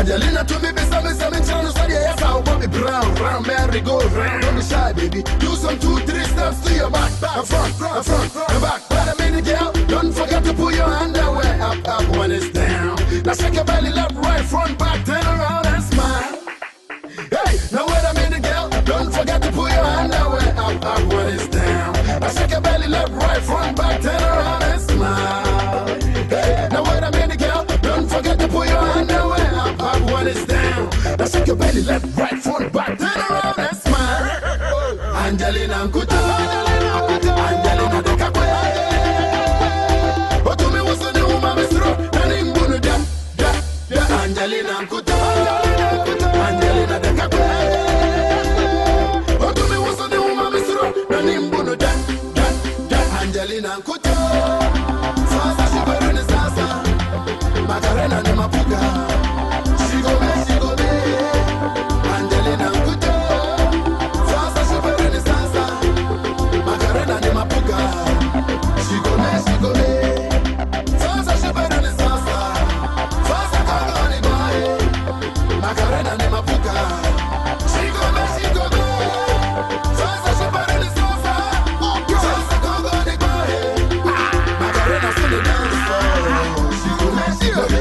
Angelina to me, be some channels, so yes, I'll pop it round, merry go round, don't be shy, baby. Do some 2-3 steps to your back, front, back. Wait a minute, girl, don't forget to pull your underwear up when it's down. Now shake your belly left, right, front, back, turn around and smile. Hey, now wait a minute, girl, don't forget to pull your underwear up when it's down. Now shake your belly left, right, front, back, turn around and smile. Hey, now wait a minute, girl, don't forget to pull your underwear up when it's down. Now shake your belly left, right, front, back, turn around and smile. Angelina Nkuto, Angelina de Capue. But to me was the woman Mr. and in Bunuda, Angelina Nkuto, Angelina de Capue. But to me was the woman Mr. and in Bunuda, Angelina Nkuto. Sasa she better than Sasa, Macarena de Mapuga. She go be, Angelina Nkuto. Sasa she better than Sasa, Macarena de Mapuga. She go be, Sasa she better than Sasa. Sasa Kagani boy, Macarena de Mapuga. She go be, Sasa she better than Sasa. Sasa Kagani boy, Macarena still the dance floor. She go be.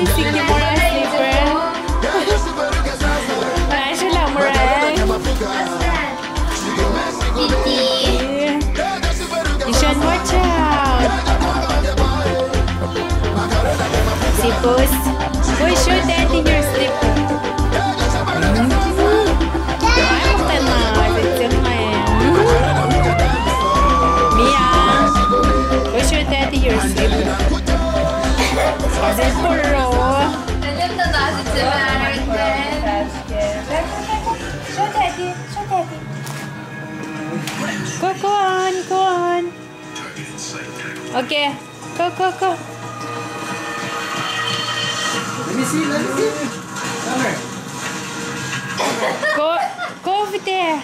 Mommy sige mo rin slipper. Wala siya lang mo rin. Titi. Ishan mo chow. Si Puss. Boy, show daddy your slipper. Show daddy your slipper. Zipper. Show daddy. Show daddy. Go on. Okay. Go. Let me see. Come here. Go over there.